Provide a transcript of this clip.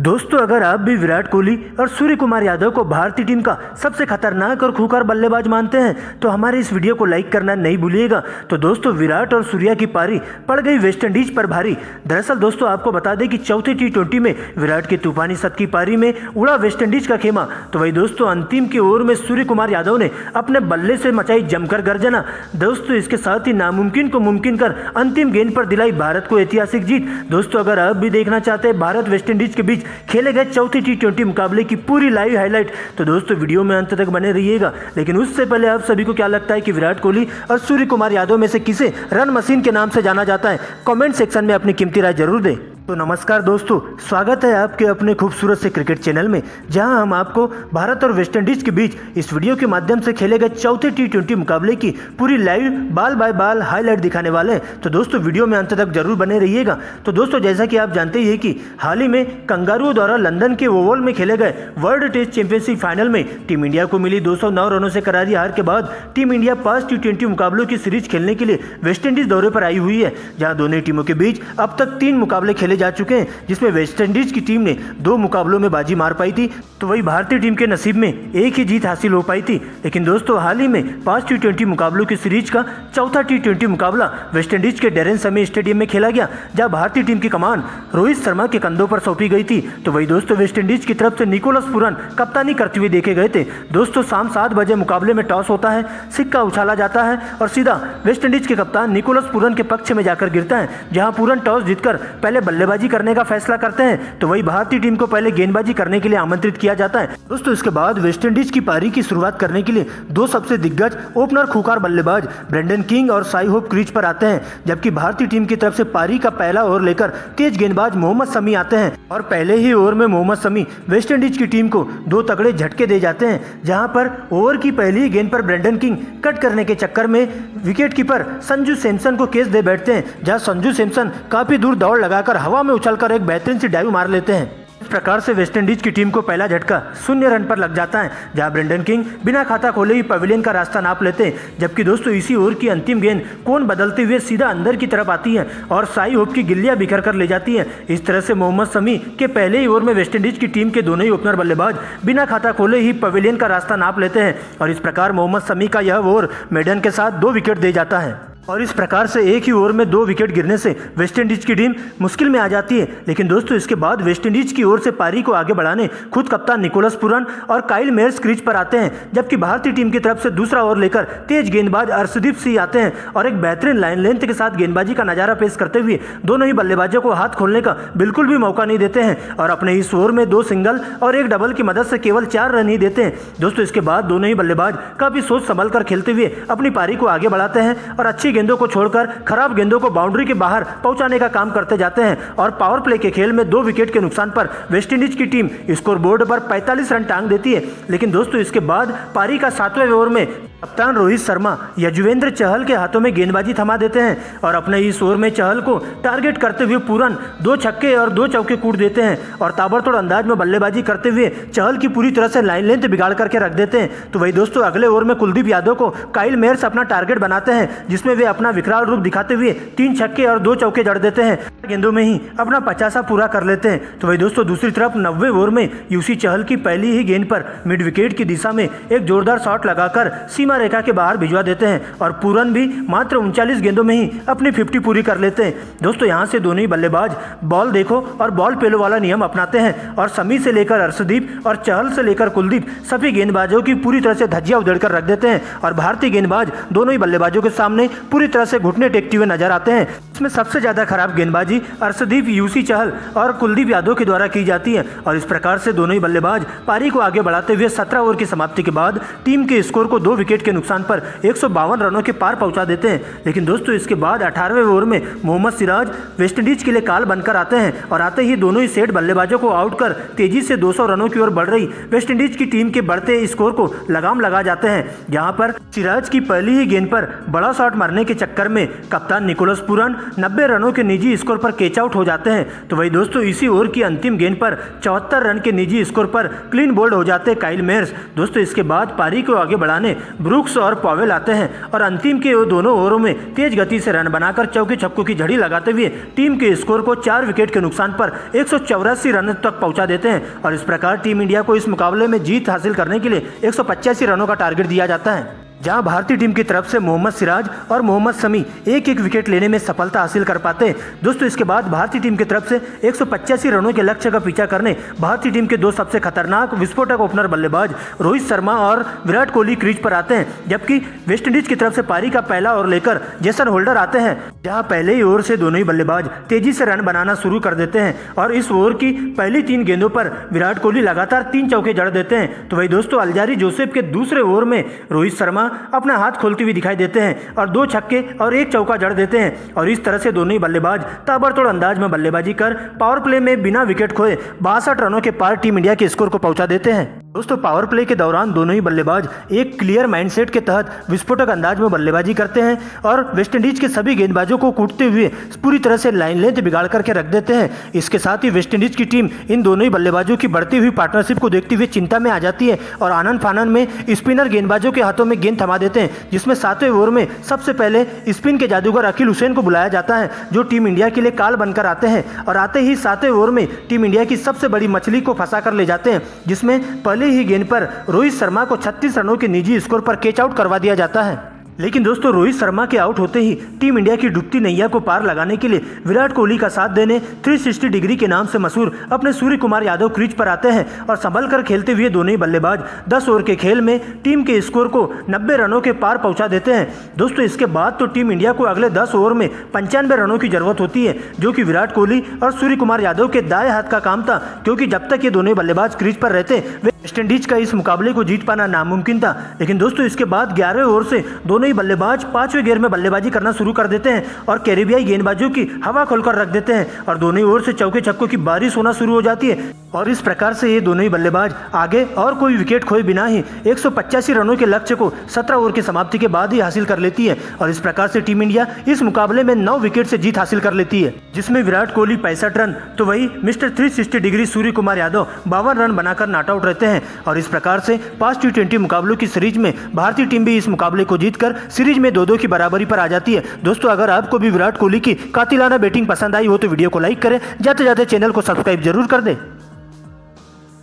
दोस्तों अगर आप भी विराट कोहली और सूर्य कुमार यादव को भारतीय टीम का सबसे खतरनाक और खूंखार बल्लेबाज मानते हैं तो हमारे इस वीडियो को लाइक करना नहीं भूलिएगा। तो दोस्तों विराट और सूर्या की पारी पड़ गई वेस्टइंडीज पर भारी। दरअसल दोस्तों आपको बता दें कि चौथे T20 में विराट की तूफानी शत की पारी में उड़ा वेस्टइंडीज का खेमा। तो वही दोस्तों अंतिम की ओवर में सूर्य कुमार यादव ने अपने बल्ले से मचाई जमकर गर्जना। दोस्तों इसके साथ ही नामुमकिन को मुमकिन कर अंतिम गेंद पर दिलाई भारत को ऐतिहासिक जीत। दोस्तों अगर आप भी देखना चाहते हैं भारत वेस्टइंडीज के बीच खेले गए चौथे T20 मुकाबले की पूरी लाइव हाईलाइट तो दोस्तों वीडियो में अंत तक बने रहिएगा। लेकिन उससे पहले आप सभी को क्या लगता है कि विराट कोहली और सूर्य कुमार यादव में से किसे रन मशीन के नाम से जाना जाता है? कमेंट सेक्शन में अपनी कीमती राय जरूर दें। तो नमस्कार दोस्तों, स्वागत है आपके अपने खूबसूरत से क्रिकेट चैनल में, जहां हम आपको भारत और वेस्टइंडीज के बीच इस वीडियो के माध्यम से खेले गए चौथे T20 मुकाबले की पूरी लाइव बाल बाय बाल हाईलाइट दिखाने वाले हैं। तो दोस्तों वीडियो में अंत तक जरूर बने रहिएगा। तो दोस्तों जैसा कि आप जानते ही हैं कि हाल ही में कंगारुओं द्वारा लंदन के ओवल में खेले गए वर्ल्ड टेस्ट चैंपियनशिप फाइनल में टीम इंडिया को मिली 209 रनों से करारी हार के बाद टीम इंडिया 5 T20 मुकाबलों की सीरीज खेलने के लिए वेस्टइंडीज दौरे पर आई हुई है, जहाँ दोनों टीमों के बीच अब तक 3 मुकाबले खेले जा चुके हैं, जिसमें वेस्टइंडीज की टीम ने 2 मुकाबलों में बाजी मार पाई थी, तो वही भारतीय टीम के नसीब में एक ही जीत हासिल हो पाई थी। लेकिन दोस्तों हाल ही में 5 T20 मुकाबलों की सीरीज का चौथा T20 मुकाबला वेस्टइंडीज के डेरेन समी स्टेडियम में खेला गया, जहां भारतीय टीम की कमान रोहित शर्मा के कंधों पर सौंपी गई थी। तो वही दोस्तों वेस्टइंडीज की तरफ से निकोलस पूरन कप्तानी करते हुए देखे गए थे। दोस्तों शाम 7 बजे मुकाबले में टॉस होता है, सिक्का उछाला जाता है और सीधा वेस्टइंडीज के कप्तान निकोलस पूरन के पक्ष में जाकर गिरता है, जहां पूरन टॉस जीतकर पहले बल्लेबाजी करने का फैसला करते हैं। तो वही भारतीय टीम को पहले गेंदबाजी करने के लिए आमंत्रित किया जाता है। दोस्तों इसके बाद वेस्टइंडीज की पारी की शुरुआत करने के लिए 2 सबसे दिग्गज ओपनर खूंखार बल्लेबाज ब्रेंडन किंग और साई होप क्रीज पर आते हैं, जबकि भारतीय टीम की तरफ से पारी का पहला ओवर लेकर तेज गेंदबाज मोहम्मद शमी आते हैं और पहले ही ओवर में मोहम्मद शमी वेस्टइंडीज की टीम को 2 तगड़े झटके दे जाते हैं, जहां पर ओवर की पहली गेंद पर ब्रेंडन किंग कट करने के चक्कर में विकेट कीपर संजू सैमसन को केस दे बैठते हैं, जहां संजू सैमसन काफी दूर दौड़ लगाकर हवा में उछलकर एक बेहतरीन सी डाइव मार लेते हैं। इस प्रकार से वेस्टइंडीज की टीम को पहला झटका 0 रन पर लग जाता है, जहां ब्रेंडन किंग बिना खाता खोले ही पवेलियन का रास्ता नाप लेते हैं। जबकि दोस्तों इसी ओवर की अंतिम गेंद कोन बदलते हुए सीधा अंदर की तरफ आती है और साई होप की गिल्लियां बिखर कर ले जाती है। इस तरह से मोहम्मद शमी के पहले ही ओवर में वेस्टइंडीज की टीम के दोनों ही ओपनर बल्लेबाज बिना खाता खोले ही पवेलियन का रास्ता नाप लेते हैं और इस प्रकार मोहम्मद शमी का यह ओवर मेडन के साथ 2 विकेट दे जाता है। और इस प्रकार से एक ही ओवर में 2 विकेट गिरने से वेस्टइंडीज की टीम मुश्किल में आ जाती है। लेकिन दोस्तों इसके बाद वेस्टइंडीज की ओर से पारी को आगे बढ़ाने खुद कप्तान निकोलस पूरन और काइल मेयर्स क्रीज पर आते हैं, जबकि भारतीय टीम की तरफ से दूसरा ओवर लेकर तेज गेंदबाज अर्शदीप सिंह आते हैं और एक बेहतरीन लाइन लेंथ के साथ गेंदबाजी का नजारा पेश करते हुए दोनों ही बल्लेबाजों को हाथ खोलने का बिल्कुल भी मौका नहीं देते हैं और अपने इस ओवर में 2 सिंगल और 1 डबल की मदद से केवल 4 रन ही देते हैं। दोस्तों इसके बाद दोनों ही बल्लेबाज काफी सोच संभल कर खेलते हुए अपनी पारी को आगे बढ़ाते हैं और अच्छी गेंदों को छोड़कर खराब गेंदों को बाउंड्री के बाहर पहुंचाने का काम करते जाते हैं और पावर प्ले के खेल में 2 विकेट के नुकसान पर वेस्टइंडीज की टीम स्कोर बोर्ड पर 45 रन टांग देती है। लेकिन दोस्तों इसके बाद पारी का 7वें ओवर में कप्तान रोहित शर्मा यजुवेंद्र चहल के हाथों में गेंदबाजी थमा देते हैं और अपने इस ओवर में चहल को टारगेट करते हुए पूरन 2 छक्के और 2 चौके कूट देते हैं और ताबड़तोड़ अंदाज में बल्लेबाजी करते हुए चहल की पूरी तरह से लाइन लेंथ बिगाड़ करके रख देते हैं। तो वही दोस्तों अगले ओवर में कुलदीप यादव को काइल मेयर्स अपना टारगेट बनाते हैं, जिसमें वे अपना विकराल रूप दिखाते हुए 3 छक्के और 2 चौके जड़ देते हैं, गेंदों में ही अपना 50 पूरा कर लेते हैं। तो वही दोस्तों दूसरी तरफ 90वें ओवर में यूसी चहल की पहली ही गेंद पर मिड विकेट की दिशा में एक जोरदार शॉट लगाकर सीमा रेखा के बाहर भिजवा देते हैं और पूरन भी मात्र 39 गेंदों में ही अपनी 50 पूरी कर लेते हैं। दोस्तों यहां से दोनों ही बल्लेबाज बॉल देखो और बॉल पेलो वाला नियम अपनाते हैं और शमी से लेकर अर्शदीप और चहल से लेकर कुलदीप सभी गेंदबाजों की पूरी तरह से धज्जियां उधेड़कर रख देते हैं और भारतीय गेंदबाज दोनों ही बल्लेबाजों के सामने पूरी तरह से घुटने टेकते हुए नजर आते हैं। इसमें सबसे ज्यादा खराब गेंदबाजी अर्शदीप, यूसी चहल और कुलदीप यादव के द्वारा की जाती है और इस प्रकार से दोनों ही बल्लेबाज पारी को आगे बढ़ाते हुए 17 ओवर की समाप्ति के बाद टीम के स्कोर को 2 विकेट के नुकसान पर 152 रनों के पार पहुंचा देते हैं। लेकिन दोस्तों इसके बाद 18वें ओवर में मोहम्मद सिराज वेस्टइंडीज के लिए काल बनकर आते हैं और आते ही दोनों ही सेट बल्लेबाजों को आउट कर तेजी से 200 रनों की ओर बढ़ रही वेस्टइंडीज की टीम के बढ़ते स्कोर को लगाम लगा जाते हैं, जहां पर सिराज की पहली ही गेंद पर बड़ा शॉट मारने के चक्कर में कप्तान निकोलस पूरन 90 रनों के निजी स्कोर पर कैच आउट हो जाते हैं। तो वही दोस्तों इसी ओवर की अंतिम गेंद पर 74 रन के निजी स्कोर पर क्लीन बोल्ड हो जाते हैं काइल मेयर्स। दोस्तों इसके बाद पारी को आगे बढ़ाने ब्रुक्स और पॉवेल आते हैं और अंतिम के दोनों ओवरों में तेज गति से रन बनाकर चौके छक्कों की झड़ी लगाते हुए टीम के स्कोर को 4 विकेट के नुकसान पर 184 रन तक पहुंचा देते हैं और इस प्रकार टीम इंडिया को इस मुकाबले में जीत हासिल करने के लिए 185 रनों का टारगेट दिया जाता है, जहां भारतीय टीम की तरफ से मोहम्मद सिराज और मोहम्मद शमी एक एक विकेट लेने में सफलता हासिल कर पाते हैं। दोस्तों इसके बाद भारतीय टीम की तरफ से 185 रनों के लक्ष्य का पीछा करने भारतीय टीम के दो सबसे खतरनाक विस्फोटक ओपनर बल्लेबाज रोहित शर्मा और विराट कोहली क्रीज पर आते हैं, जबकि वेस्टइंडीज की तरफ से पारी का पहला ओवर लेकर जेसन होल्डर आते हैं, जहां पहले ही ओवर से दोनों ही बल्लेबाज तेजी से रन बनाना शुरू कर देते हैं और इस ओवर की पहली 3 गेंदों पर विराट कोहली लगातार 3 चौके जड़ देते हैं। तो वही दोस्तों अल्जारी जोसेफ के दूसरे ओवर में रोहित शर्मा अपना हाथ खोलते हुए दिखाई देते हैं और 2 छक्के और 1 चौका जड़ देते हैं और इस तरह से दोनों ही बल्लेबाज ताबड़तोड़ अंदाज में बल्लेबाजी कर पावर प्ले में बिना विकेट खोए 62 रनों के पार टीम इंडिया के स्कोर को पहुंचा देते हैं। दोस्तों पावर प्ले के दौरान दोनों ही बल्लेबाज एक क्लियर माइंडसेट के तहत विस्फोटक अंदाज में बल्लेबाजी करते हैं और वेस्टइंडीज के सभी गेंदबाजों को कूटते हुए पूरी तरह से लाइन लेंथ बिगाड़ करके रख देते हैं। इसके साथ ही वेस्टइंडीज की टीम इन दोनों ही बल्लेबाजों की बढ़ती हुई पार्टनरशिप को देखते हुए चिंता में आ जाती है और आनन फानन में स्पिनर गेंदबाजों के हाथों में गेंद थमा देते हैं, जिसमें 7वें ओवर में सबसे पहले स्पिन के जादूगर अकील हुसैन को बुलाया जाता है, जो टीम इंडिया के लिए काल बनकर आते हैं और आते ही 7वें ओवर में टीम इंडिया की सबसे बड़ी मछली को फंसा कर ले जाते हैं, जिसमें पहले ही गेंद पर रोहित शर्मा को 36 रनों के निजी स्कोर पर कैच आउट करवा दिया जाता है। लेकिन दोस्तों रोहित शर्मा के आउट होते ही टीम इंडिया की डूबती नैया को पार लगाने के लिए विराट कोहली का साथ देने 360 डिग्री के नाम से मशहूर अपने सूर्य कुमार यादव क्रीज पर आते हैं और संभल कर खेलते हुए दोनों ही बल्लेबाज 10 ओवर के खेल में टीम के स्कोर को 90 रनों के पार पहुंचा देते हैं। दोस्तों इसके बाद तो टीम इंडिया को अगले 10 ओवर में 95 रनों की जरूरत होती है, जो कि विराट कोहली और सूर्य कुमार यादव के दाएं हाथ का काम था, क्योंकि जब तक ये दोनों बल्लेबाज क्रीज पर रहते वेस्टइंडीज का इस मुकाबले को जीत पाना नामुमकिन था। लेकिन दोस्तों इसके बाद 11वें ओवर से दोनों ही बल्लेबाज 5वें गेयर में बल्लेबाजी करना शुरू कर देते हैं और कैरेबियाई गेंदबाजों की हवा खोलकर रख देते हैं और दोनों ही ओवर से चौके छक्कों की बारिश होना शुरू हो जाती है और इस प्रकार से ये दोनों ही बल्लेबाज आगे और कोई विकेट खोए बिना ही 185 रनों के लक्ष्य को 17 ओवर की समाप्ति के बाद ही हासिल कर लेती है और इस प्रकार से टीम इंडिया इस मुकाबले में 9 विकेट से जीत हासिल कर लेती है, जिसमें विराट कोहली 65 रन तो वही mister 360 degree Surya Kumar Yadav 52 run बनाकर नॉट आउट रहते हैं और इस प्रकार से 5 T20 मुकाबलों की सीरीज में भारतीय टीम भी इस मुकाबले को जीतकर सीरीज में 2-2 की बराबरी पर आ जाती है। दोस्तों अगर आपको भी विराट कोहली की कातिलाना बैटिंग पसंद आई हो तो वीडियो को लाइक करें, जाते जाते चैनल को सब्सक्राइब जरूर कर दें।